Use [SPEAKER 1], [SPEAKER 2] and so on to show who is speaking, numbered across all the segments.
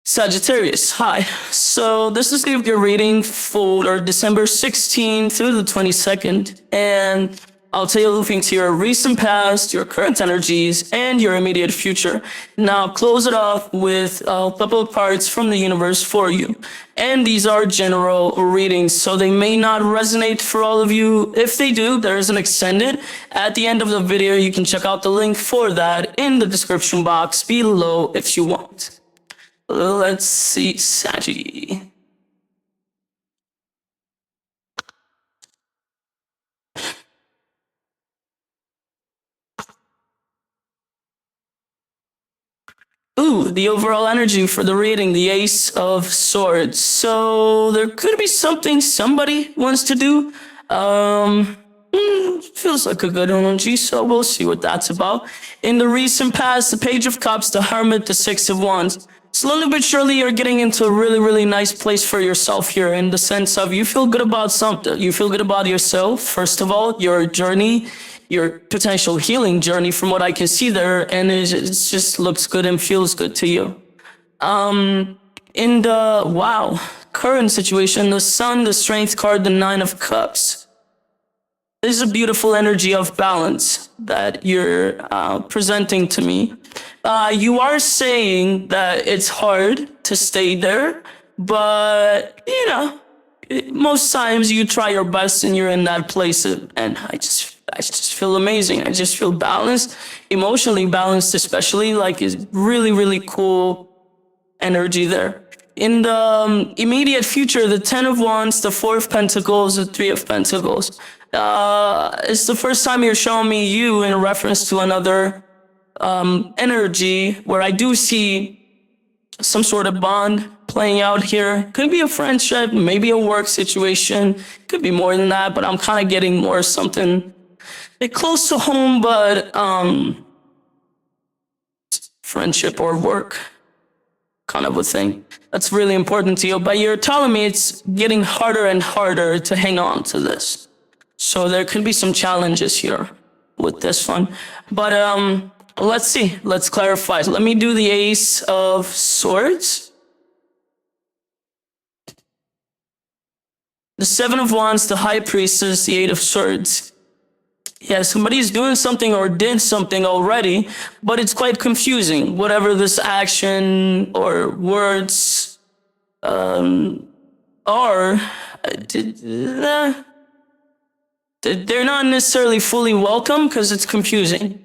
[SPEAKER 1] Sagittarius, hi. So this is your reading for December 16th through the 22nd, and I'll tell you looking to your recent past, your current energies, and your immediate future. Now close it off with a couple of cards from the universe for you. And these are general readings, so they may not resonate for all of you. If they do, there is an extended. At the end of the video, you can check out the link for that in the description box below if you want. Let's see, Saggy. Ooh, the overall energy for the reading, the Ace of Swords. So there could be something somebody wants to do. Feels like a good energy, so we'll see what that's about. In the recent past, the Page of Cups, the Hermit, the Six of Wands. Slowly but surely, you're getting into a really, really nice place for yourself here in the sense of you feel good about something. You feel good about yourself, first of all, your journey, your potential healing journey from what I can see there, and it just looks good and feels good to you. In the, current situation, the Sun, the Strength card, the Nine of Cups. This is a beautiful energy of balance that you're presenting to me. You are saying that it's hard to stay there, but, most times you try your best and you're in that place, and I just feel amazing. I just feel balanced, emotionally balanced, especially, like, it's really, really cool energy there. In the immediate future, the Ten of Wands, the Four of Pentacles, the Three of Pentacles. It's the first time you're showing me you in reference to another energy where I do see some sort of bond playing out here. Could be a friendship, maybe a work situation, could be more than that, but I'm kind of getting more something close to home, but friendship or work kind of a thing. That's really important to you, but you're telling me it's getting harder and harder to hang on to this. So there could be some challenges here with this one. But let's see. Let's clarify. Let me do the Ace of Swords. The Seven of Wands, the High Priestess, the Eight of Swords. Yeah, somebody's doing something or did something already, but it's quite confusing. Whatever this action or words are, they're not necessarily fully welcome because it's confusing.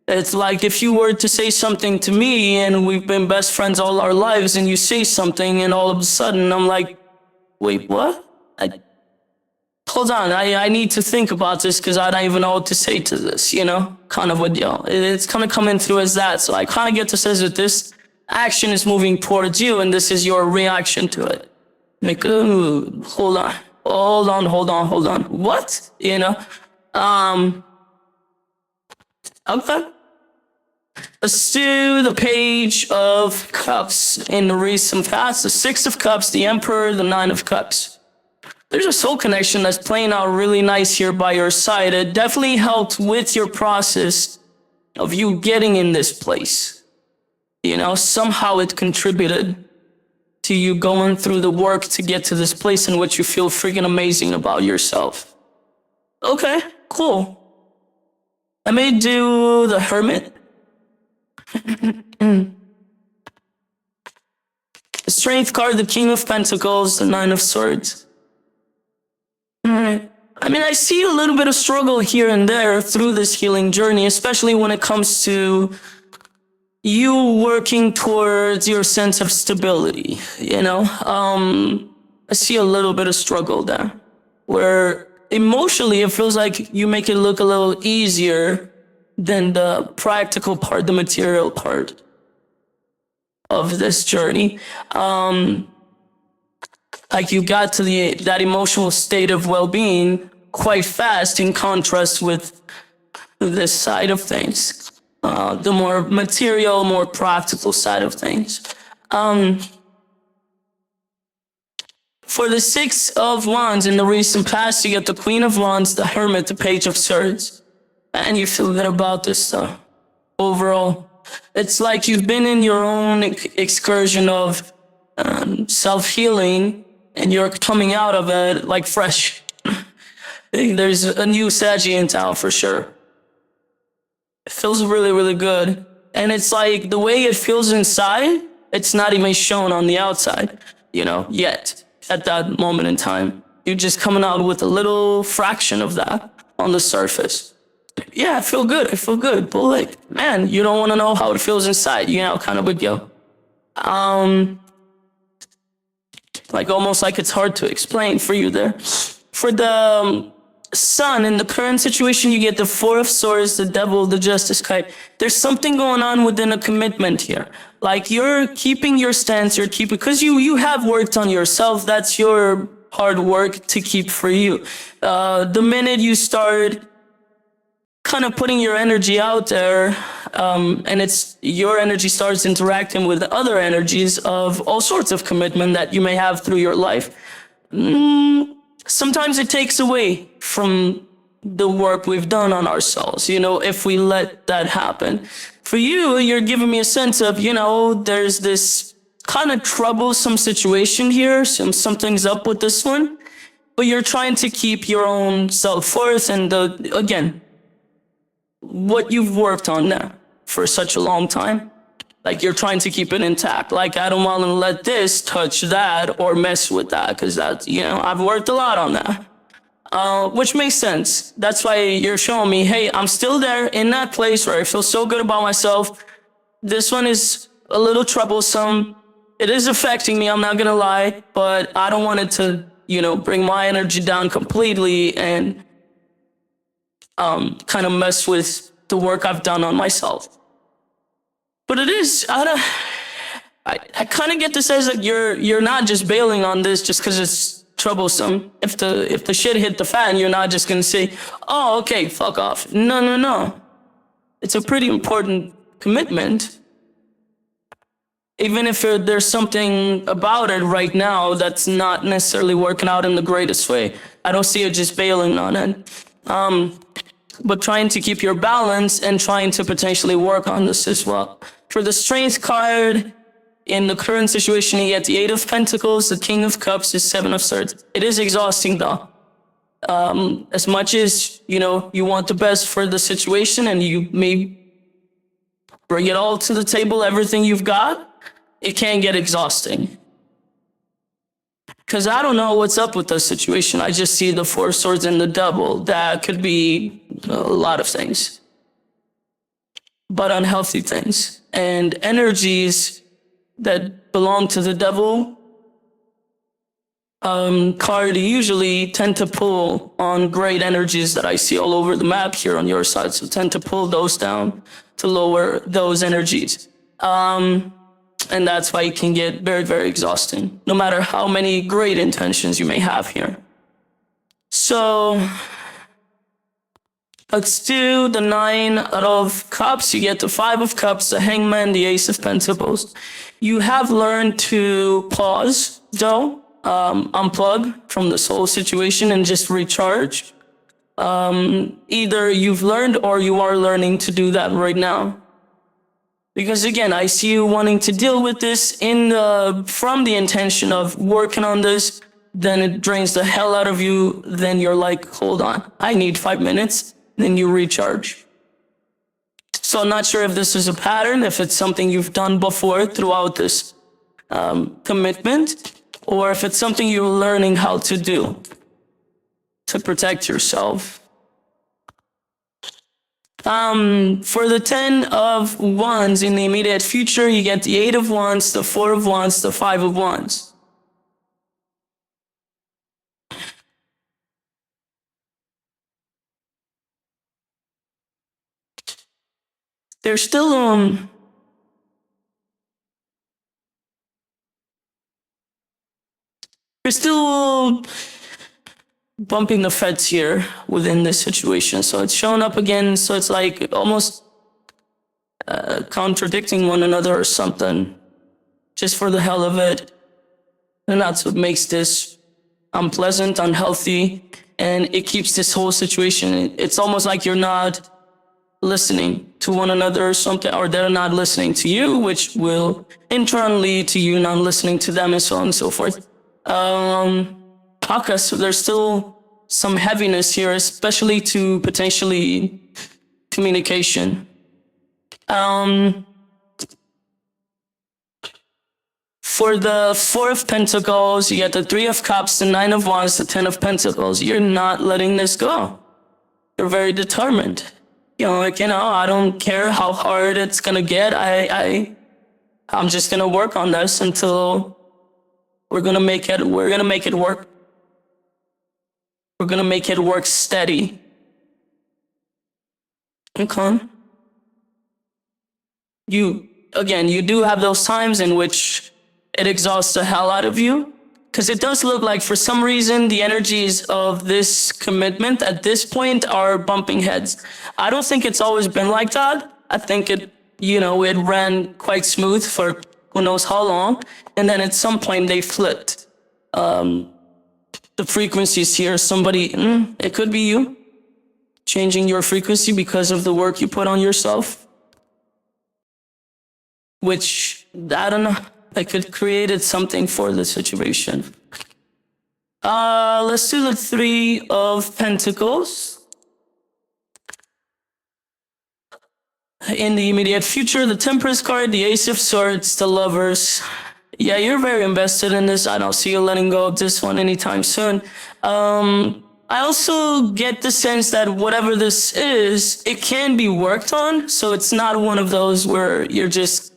[SPEAKER 1] It's like if you were to say something to me and we've been best friends all our lives and you say something and all of a sudden I'm like, wait, what? Hold on, I need to think about this because I don't even know what to say to this, kind of what, it's kind of coming through as that. So I kind of get to say that this action is moving towards you and this is your reaction to it. Like, hold on. What? Okay. Let's do the Page of Cups in the recent past. The Six of Cups, the Emperor, the Nine of Cups. There's a soul connection that's playing out really nice here by your side. It definitely helped with your process of you getting in this place. Somehow it contributed to you going through the work to get to this place in which you feel freaking amazing about yourself. Okay, cool. Let me do the Hermit. The Strength card, the King of Pentacles, the Nine of Swords. Alright. I see a little bit of struggle here and there through this healing journey, especially when it comes to you working towards your sense of stability, I see a little bit of struggle there, where emotionally it feels like you make it look a little easier than the practical part, the material part of this journey. Like you got to that emotional state of well-being quite fast in contrast with this side of things. The more material, more practical side of things. For the Six of Wands in the recent past, you get the Queen of Wands, the Hermit, the Page of Swords. And you feel good about this overall. It's like you've been in your own excursion of self-healing, and you're coming out of it like fresh. There's a new Saggy in town for sure. It feels really, really good. And it's like the way it feels inside, it's not even shown on the outside, yet at that moment in time. You're just coming out with a little fraction of that on the surface. Yeah, I feel good. But like, man, you don't want to know how it feels inside, kind of big deal. Like almost like it's hard to explain for you there. For the Sun, in the current situation, you get the Four of Swords, the Devil, the Justice card. There's something going on within a commitment here. Like you're keeping your stance, because you have worked on yourself. That's your hard work to keep for you. The minute you start kind of putting your energy out there, and your energy starts interacting with other energies of all sorts of commitment that you may have through your life. Sometimes it takes away from the work we've done on ourselves, if we let that happen. For you, you're giving me a sense of, there's this kind of troublesome situation here. Something's up with this one, but you're trying to keep your own self-worth and again, what you've worked on now for such a long time. Like you're trying to keep it intact. Like I don't want to let this touch that or mess with that, because that's, I've worked a lot on that. Which makes sense. That's why you're showing me, hey, I'm still there in that place where I feel so good about myself. This one is a little troublesome. It is affecting me, I'm not gonna lie, but I don't want it to, bring my energy down completely and kind of mess with the work I've done on myself. But it is, I kind of get this as like you're not just bailing on this just because it's troublesome. If the shit hit the fan, you're not just gonna say, oh, okay, fuck off. No. It's a pretty important commitment. Even if there's something about it right now that's not necessarily working out in the greatest way. I don't see it just bailing on it. But trying to keep your balance and trying to potentially work on this as well. For the Strength card, in the current situation, you get the Eight of Pentacles, the King of Cups, the Seven of Swords. It is exhausting though. As much as, you want the best for the situation and you may bring it all to the table, everything you've got, it can get exhausting. Because I don't know what's up with the situation. I just see the Four of Swords and the Devil. That could be a lot of things, but unhealthy things. And energies that belong to the Devil card usually tend to pull on great energies that I see all over the map here on your side. So tend to pull those down to lower those energies. And that's why it can get very, very exhausting, no matter how many great intentions you may have here. So let's do the Nine of Cups. You get the Five of Cups, the Hangman, the Ace of Pentacles. You have learned to pause, though, unplug from this whole situation and just recharge. Either you've learned or you are learning to do that right now. Because again, I see you wanting to deal with this from the intention of working on this, then it drains the hell out of you, then you're like, hold on, I need 5 minutes, then you recharge. So I'm not sure if this is a pattern, if it's something you've done before throughout this commitment, or if it's something you're learning how to do to protect yourself. For the 10 of Wands in the immediate future, you get the 8 of Wands, the 4 of Wands, the 5 of Wands. They're still, bumping the feds here within this situation. So it's showing up again. So it's like almost contradicting one another or something, just for the hell of it. And that's what makes this unpleasant, unhealthy, and it keeps this whole situation. It's almost like you're not listening to one another or something, or they're not listening to you, which will in turn lead to you not listening to them, and so on and so forth. Okay, so there's still some heaviness here, especially to potentially communication. For the Four of Pentacles, you get the Three of Cups, the Nine of Wands, the Ten of Pentacles. You're not letting this go. You're very determined. I don't care how hard it's gonna get. I'm just gonna work on this until we're gonna make it work. We're gonna make it work steady. Okay. You do have those times in which it exhausts the hell out of you. Because it does look like, for some reason, the energies of this commitment at this point are bumping heads. I don't think it's always been like that. I think it ran quite smooth for who knows how long. And then at some point they flipped. The frequencies here, it could be you, changing your frequency because of the work you put on yourself. Which, I don't know. I could created something for the situation. Let's do the Three of Pentacles. In the immediate future, the Temperance card, the Ace of Swords, the Lovers. Yeah, you're very invested in this. I don't see you letting go of this one anytime soon. I also get the sense that whatever this is, it can be worked on. So it's not one of those where you're just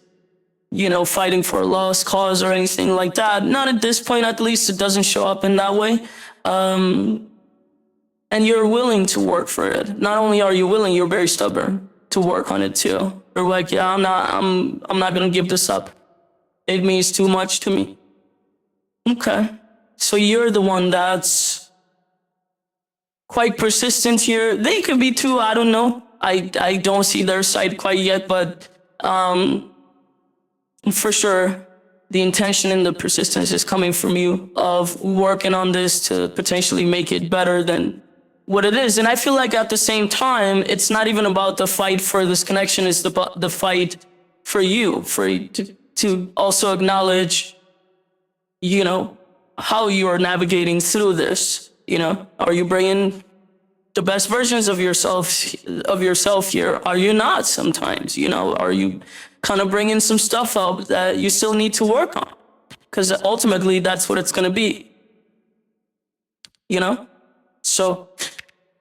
[SPEAKER 1] fighting for a lost cause or anything like that. Not at this point, at least. It doesn't show up in that way. And you're willing to work for it. Not only are you willing, you're very stubborn to work on it too. You're like, yeah, I'm not gonna give this up. It means too much to me. Okay. So you're the one that's quite persistent here. They could be too, I don't know. I don't see their side quite yet, but for sure, the intention and the persistence is coming from you of working on this to potentially make it better than what it is. And I feel like at the same time, it's not even about the fight for this connection. It's the fight for you, to also acknowledge, how you are navigating through this. Are you bringing the best versions of yourself here? Are you not sometimes? Are you kind of bringing some stuff up that you still need to work on? Because ultimately, that's what it's going to be. So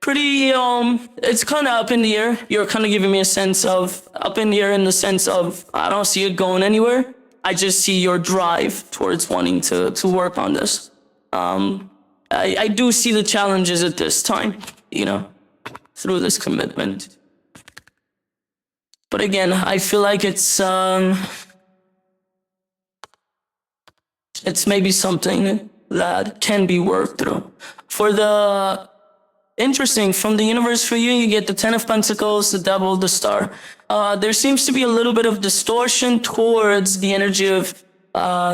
[SPEAKER 1] pretty, it's kind of up in the air. You're kind of giving me a sense of up in the air in the sense of, I don't see it going anywhere. I just see your drive towards wanting to work on this. I do see the challenges at this time, through this commitment. But again, I feel like it's maybe something that can be worked through. For the interesting, from the universe for you, you get the Ten of Pentacles, the Devil, the Star. There seems to be a little bit of distortion towards the energy of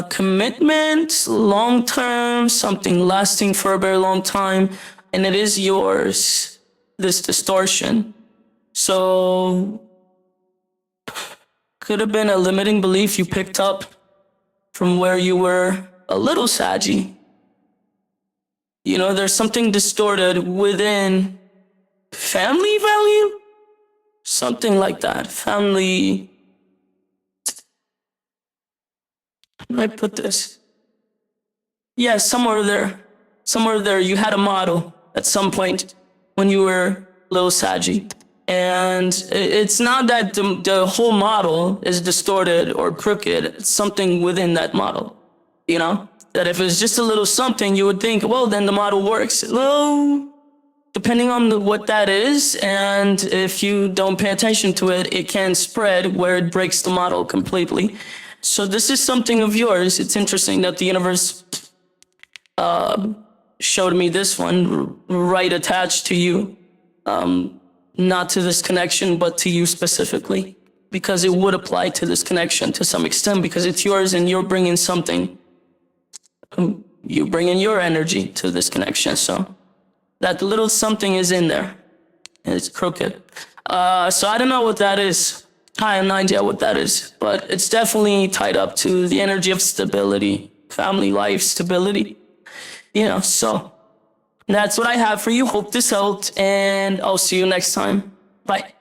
[SPEAKER 1] commitment, long-term, something lasting for a very long time, and it is yours, this distortion. So could have been a limiting belief you picked up from where you were a little saggy. There's something distorted within family value, something like that. Family. How do I put this? Yeah, somewhere there, you had a model at some point when you were a little saggy. And it's not that the whole model is distorted or crooked. It's something within that model, that if it's just a little something, you would think, well, then the model works. Well, depending on what that is, and if you don't pay attention to it, it can spread where it breaks the model completely. So this is something of yours. It's interesting that the universe showed me this one right attached to you. Not to this connection, but to you specifically, because it would apply to this connection to some extent, because it's yours and you're bringing something. You bring in your energy to this connection. So that little something is in there. It's crooked. So I don't know what that is. I have no idea what that is, but it's definitely tied up to the energy of stability, family life stability. So that's what I have for you. Hope this helped, and I'll see you next time. Bye.